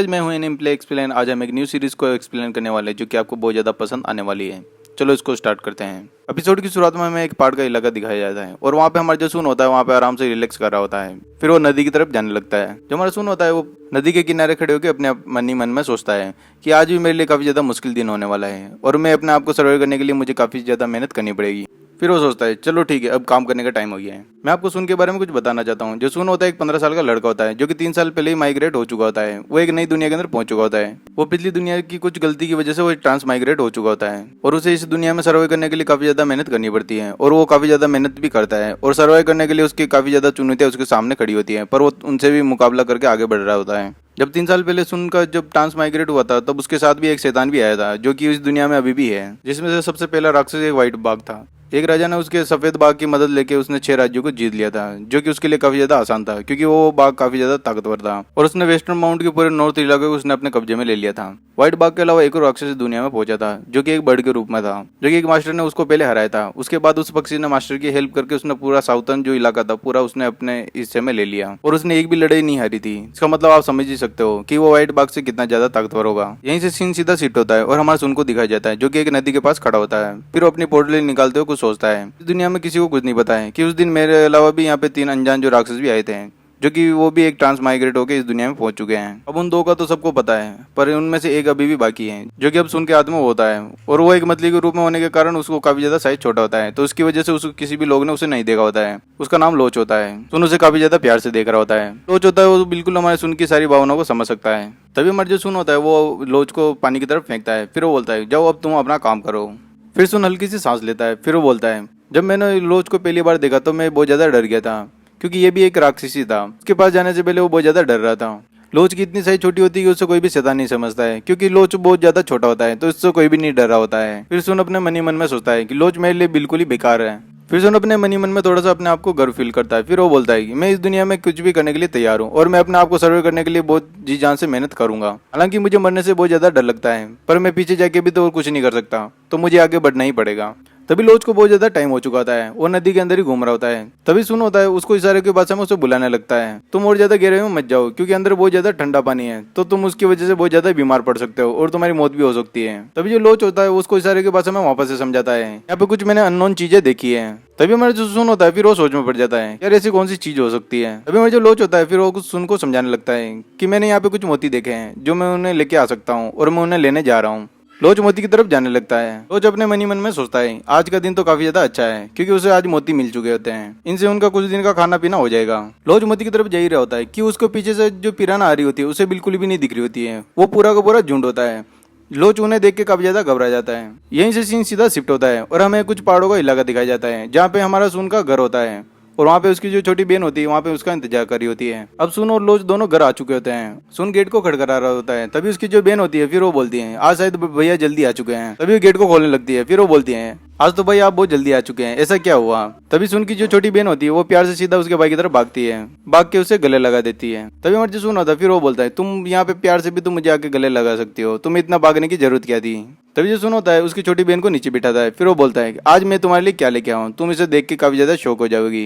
Guys, मैं हूं इन play explain. आज हम एक न्यू सीरीज को एक्सप्लेन करने वाले हैं जो कि आपको बहुत ज़्यादा पसंद आने वाली है। चलो इसको स्टार्ट करते हैं। एपिसोड की शुरुआत में हमें एक पहाड़ का इलाका दिखाया जाता है और वहाँ पे हमारा जो सुन होता है वहाँ पे आराम से रिलैक्स कर रहा होता है। फिर वो नदी की तरफ जाने लगता है। जो हमारा सुन होता है वो नदी के किनारे खड़े होकर अपने मन ही मन में सोचता है कि आज भी मेरे लिए काफ़ी ज़्यादा मुश्किल दिन होने वाला है और मैं अपने आप को सर्वाइव करने के लिए मुझे काफ़ी ज़्यादा मेहनत करनी पड़ेगी। फिर वो सोचता है चलो ठीक है, अब काम करने का टाइम हो गया है। मैं आपको सुन के बारे में कुछ बताना चाहता हूँ। जो सुन होता है एक 15 साल का लड़का होता है जो कि 3 साल पहले ही माइग्रेट हो चुका होता है। वो एक नई दुनिया के अंदर पहुंच चुका होता है। वो पिछली दुनिया की कुछ गलती की वजह से वो ट्रांस माइग्रेट हो चुका होता है और उसे इस दुनिया में सर्वाइव करने के लिए काफी ज्यादा मेहनत करनी पड़ती है और वो काफी ज्यादा मेहनत भी करता है और सर्वाइव करने के लिए उसकी काफी ज्यादा चुनौतियां उसके सामने खड़ी होती है, पर वो उनसे भी मुकाबला करके आगे बढ़ रहा होता है। जब 3 साल पहले सुन का जब ट्रांस माइग्रेट हुआ था तब उसके साथ भी एक शैतान भी आया था जो कि इस दुनिया में अभी भी है, जिसमें से सबसे पहला राक्षस एक व्हाइट बाघ था। एक राजा ने उसके सफेद बाघ की मदद लेके उसने 6 राज्यों को जीत लिया था, जो कि उसके लिए काफी ज्यादा आसान था क्योंकि वो बाघ काफी ज्यादा ताकतवर था और उसने वेस्टर्न माउंट के पूरे नॉर्थ इलाके को उसने अपने कब्जे में ले लिया था। व्हाइट बाघ के अलावा एक और राक्षस दुनिया में पहुंचा था जो कि एक बर्ड के रूप में था, जो कि एक मास्टर ने उसको पहले हराया था। उसके बाद उस पक्षी ने मास्टर की हेल्प करके उसने पूरा साउथर्न जो इलाका था पूरा उसने अपने हिस्से में ले लिया और उसने एक भी लड़ाई नहीं हारी थी। इसका मतलब आप समझ ही सकते हो कि वो व्हाइट बाघ से कितना ज्यादा ताकतवर होगा। यहीं से सीन सीधा शिफ्ट होता है और हमारा सुन को दिखाया जाता है जो कि एक नदी के पास खड़ा होता है। फिर वो अपनी पोटली निकालते हुए कुछ सोचता है। दुनिया में किसी को कुछ नहीं पता है कि उस दिन मेरे अलावा भी यहाँ पे 3 अनजान जो राक्षस भी आए थे जो कि वो भी एक ट्रांस माइग्रेट होकर इस दुनिया में पहुंच चुके हैं। अब उन 2 का तो सबको पता है, पर उनमें से एक अभी भी बाकी है जो कि अब सुन के हाथ में होता है और वो एक मछली के रूप में होने के कारण उसको काफी ज्यादा साइज छोटा होता है, तो उसकी वजह से उसको किसी भी लोग ने उसे नहीं देखा होता है। उसका नाम लोच होता है। सुन उसे काफी ज्यादा प्यार से देख रहा होता है। लोच होता है वो बिल्कुल हमारे सुन की सारी भावनाओं को समझ सकता है। तभी हमारे जो सुन होता है वो लोच को पानी की तरफ फेंकता है। फिर वो बोलता है जाओ अब तुम अपना काम करो। फिर सुन हल्की सी सांस लेता है। फिर वो बोलता है जब मैंने लोच को पहली बार देखा तो मैं बहुत ज्यादा डर गया था क्योंकि ये भी एक राक्षसी था। उसके पास जाने से पहले वो बहुत ज्यादा डर रहा था। लोच की इतनी साइज छोटी होती है कि उससे कोई भी शैतान नहीं समझता है क्योंकि लोच बहुत ज्यादा छोटा होता है, तो इससे कोई भी नहीं डर रहा होता है। फिर सुन अपने मन ही मन में सोचता है कि लोच मेरे लिए बिल्कुल ही बेकार है। फिर सुन अपने मन ही मन में थोड़ा सा अपने आप को गर्व फील करता है। फिर वो बोलता है कि मैं इस दुनिया में कुछ भी करने के लिए तैयार हूँ और मैं अपने आप को सर्वे करने के लिए बहुत जी जान से मेहनत करूंगा। हालांकि मुझे मरने से बहुत ज्यादा डर लगता है, पर मैं पीछे जाके भी तो और कुछ नहीं कर सकता, तो मुझे आगे बढ़ना ही पड़ेगा। तभी लोच को बहुत ज्यादा टाइम हो चुका होता है। वो नदी के अंदर ही घूम रहा होता है। तभी सुन होता है उसको इशारे के भाषा में उसे बुलाने लगता है तुम और ज्यादा गहरे में मत जाओ क्योंकि अंदर बहुत ज्यादा ठंडा पानी है, तो तुम उसकी वजह से बहुत ज्यादा बीमार पड़ सकते हो और तुम्हारी मौत भी हो सकती है। तभी जो लोच होता है उसको इशारे की भाषा में वापस से समझाता है यहाँ पे कुछ मैंने अननोन चीजें देखी है। तभी हमारा जो सुन होता है फिर वो सोच में पड़ जाता है यार ऐसी कौन सी चीज हो सकती है। तभी हमारा जो लोच होता है फिर वो सुन को समझाने लगता है कि मैंने यहाँ पे कुछ मोती देखे हैं जो मैं उन्हें लेके आ सकता हूँ और मैं उन्हें लेने जा रहा हूँ। लोच मोती की तरफ जाने लगता है। लोच अपने मन ही मन में सोचता है आज का दिन तो काफी ज्यादा अच्छा है क्योंकि उसे आज मोती मिल चुके होते हैं। इनसे उनका कुछ दिन का खाना पीना हो जाएगा। लोच मोती की तरफ जा ही रहा होता है कि उसको पीछे से जो पिराना आ रही होती है उसे बिल्कुल भी नहीं दिख रही होती है। वो पूरा का पूरा झुंड होता है। लोच उन्हें देख के काफी ज्यादा घबरा जाता है। यहीं से सीन सीधा शिफ्ट होता है और हमें कुछ पहाड़ों का इलाका दिखाया जाता है जहाँ पे हमारा सुन का घर होता है और वहाँ पे उसकी जो छोटी बहन होती है वहाँ पे उसका इंतजार कर रही होती है। अब सुन और लोच दोनों घर आ चुके होते हैं। सुन गेट को खड़खड़ा रहा होता है। तभी उसकी जो बहन होती है फिर वो बोलती है आज शायद भैया जल्दी आ चुके हैं। तभी वो गेट को खोलने लगती है। फिर वो बोलती है आज तो भाई आप बहुत जल्दी आ चुके हैं, ऐसा क्या हुआ। तभी सुन की जो छोटी बहन होती है वो प्यार से सीधा उसके भाई की तरफ भागती है, भाग के उसे गले लगा देती है। तभी हमारे जो सुन होता है फिर वो बोलता है तुम यहाँ पे प्यार से भी तुम मुझे आके गले लगा सकती हो, तुम्हें इतना भागने की जरूरत क्या थी। तभी जो सुन होता है उसकी छोटी बहन को नीचे बिठाता है। फिर वो बोलता है आज मैं तुम्हारे लिए क्या लेके आऊँ, तुम इसे देख के काफी ज्यादा शौक हो जाओगी।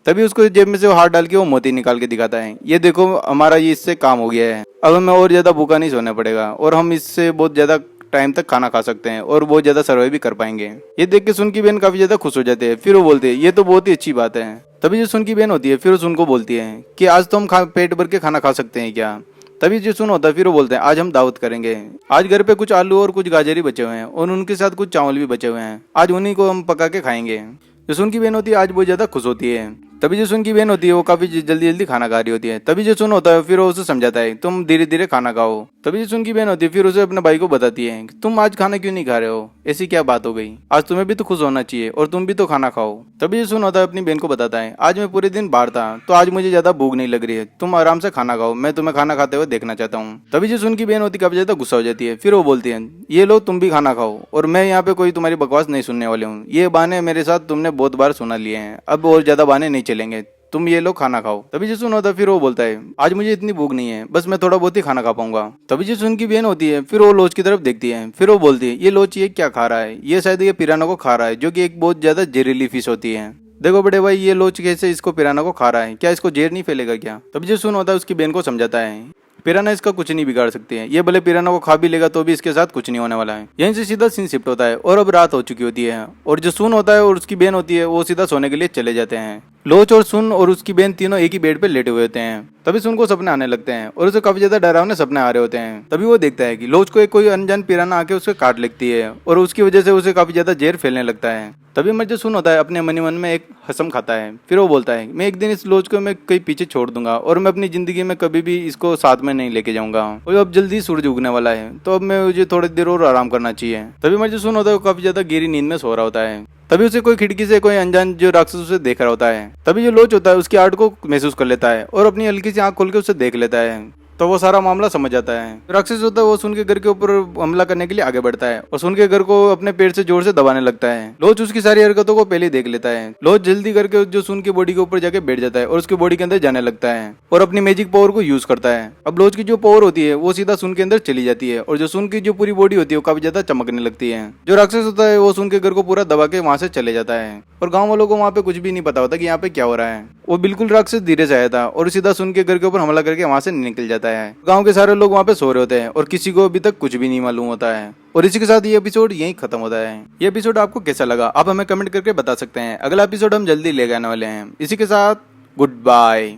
तभी उसको जेब में से वो हाथ डाल के वो मोती निकाल के दिखाता है ये देखो हमारा ये इससे काम हो गया है, अब हमें और ज्यादा भूखा नहीं सोना पड़ेगा और हम इससे बहुत ज्यादा टाइम तक खाना खा सकते हैं और बहुत ज्यादा सर्वाइव भी कर पाएंगे। ये देख के सुन की बहन काफी ज्यादा खुश हो जाते हैं। फिर वो बोलते हैं ये तो बहुत ही अच्छी बात है। तभी जो सुन की बहन होती है फिर वो सुन को बोलती है कि आज तो हम पेट भर के खाना खा सकते हैं क्या। तभी जो सुन होता है फिर वो बोलते हैं आज हम दावत करेंगे। आज घर पे कुछ आलू और कुछ गाजर ही बचे हुए हैं और उनके साथ कुछ चावल भी बचे हुए हैं, आज उन्हीं को हम पका के खाएंगे। जो सुन की बहन होती है आज बहुत ज्यादा खुश होती है। तभी जो सुन की बहन होती है वो काफी जल्दी जल्दी खाना खा रही होती है। तभी जो सुन होता है फिर वो उसे समझाता है तुम धीरे धीरे खाना खाओ। तभी जो सुन की बहन होती है फिर उसे अपने भाई को बताती है कि तुम आज खाना क्यों नहीं खा रहे हो, ऐसी क्या बात हो गई, आज तुम्हें भी तो खुश होना चाहिए और तुम भी तो खाना खाओ। तभी जो सुन होता है अपनी बहन को बताता है आज मैं पूरे दिन बाहर था तो आज मुझे ज्यादा भूख नहीं लग रही है, तुम आराम से खाना खाओ, मैं तुम्हें खाना खाते हुए देखना चाहता हूँ। तभी जो सुन की बहन होती है काफी ज्यादा गुस्सा हो जाती है। फिर वो बोलती है ये लो तुम भी खाना खाओ और मैं यहाँ पे कोई तुम्हारी बकवास नहीं सुनने वाले हूँ, ये बहाने मेरे साथ तुमने बहुत बार सुना लिए हैं, अब और ज्यादा बहाने नहीं चलेंगे, तुम ये लोग खाना खाओ। तभी जो सुन होता है फिर वो बोलता है आज मुझे इतनी भूख नहीं है, बस मैं थोड़ा बहुत ही खाना खा पाऊंगा। तभी जो सुन की बहन होती है फिर वो लोच की तरफ देखती है। फिर वो बोलती है ये लोच ये क्या खा रहा है, ये शायद ये पिराना को खा रहा है जो कि एक बहुत ज्यादा जहरीली फिश होती है। देखो बड़े भाई ये लोच कैसे इसको पिराना को खा रहा है, क्या इसको जहर नहीं फैलेगा क्या। तभी जो सुन होता है उसकी बहन को समझाता है पिराना इसका कुछ नहीं बिगाड़ सकती है। ये भले पिराना को खा भी लेगा तो भी इसके साथ कुछ नहीं होने वाला है। यहीं से सीधा सीन शिफ्ट होता है और अब रात हो चुकी होती है और जो सुन होता है और उसकी बहन होती है वो सीधा सोने के लिए चले जाते हैं। लोच और सुन और उसकी बहन तीनों एक ही बेड पे लेटे हुए होते हैं। तभी सुन को सपने आने लगते हैं और उसे काफी ज्यादा डरावने सपने आ रहे होते हैं। तभी वो देखता है कि लोच को एक कोई अनजान पिराना आके उसे काट लेती है और उसकी वजह से उसे काफी ज्यादा जहर फैलने लगता है। तभी मर जो सुन होता है अपने मन में एक हसम खाता है। फिर वो बोलता है मैं एक दिन इस लोच को मैं कहीं पीछे छोड़ दूंगा और मैं अपनी जिंदगी में कभी भी इसको साथ में नहीं लेके जाऊंगा। और अब जल्दी सूरज उगने वाला है तो अब मैं मुझे थोड़ी देर और आराम करना चाहिए। तभी मर जो सुन होता है वो काफी ज्यादा गहरी नींद में सो रहा होता है। तभी उसे कोई खिड़की से कोई अनजान जो राक्षस उसे देख रहा होता है। तभी जो लोच होता है उसकी आर्ट को महसूस कर लेता है और अपनी हल्की सी आंख खोल के उसे देख लेता है। तो वो सारा मामला समझ जाता है। राक्षस होता है वो सुन के घर के ऊपर हमला करने के लिए आगे बढ़ता है और सुन के घर को अपने पेड़ से जोर से दबाने लगता है। लोच उसकी सारी हरकतों को पहले देख लेता है। लोच जल्दी करके जो सुन की बॉडी के ऊपर जाके बैठ जाता है और उसकी बॉडी के अंदर जाने लगता है और अपनी मैजिक पावर को यूज करता है। अब लोच की जो पावर होती है वो सीधा सुन के अंदर चली जाती है और जो सुन की जो पूरी बॉडी होती है वो काफी ज्यादा चमकने लगती है। जो राक्षस होता है वो सुन के घर को पूरा दबा के वहां से चले जाता है और गाँव वालों को वहां पे कुछ भी नहीं पता होता कि यहाँ पे क्या हो रहा है। वो बिल्कुल राक्षस धीरे से आया था और सीधा सुन के घर के ऊपर हमला करके वहां से निकल जाता है। गांव के सारे लोग वहां पे सो रहे होते हैं और किसी को अभी तक कुछ भी नहीं मालूम होता है। और इसी के साथ ये एपिसोड यहीं खत्म होता है। ये एपिसोड आपको कैसा लगा आप हमें कमेंट करके बता सकते हैं। अगला एपिसोड हम जल्दी लेके आने वाले हैं। इसी के साथ गुड बाय।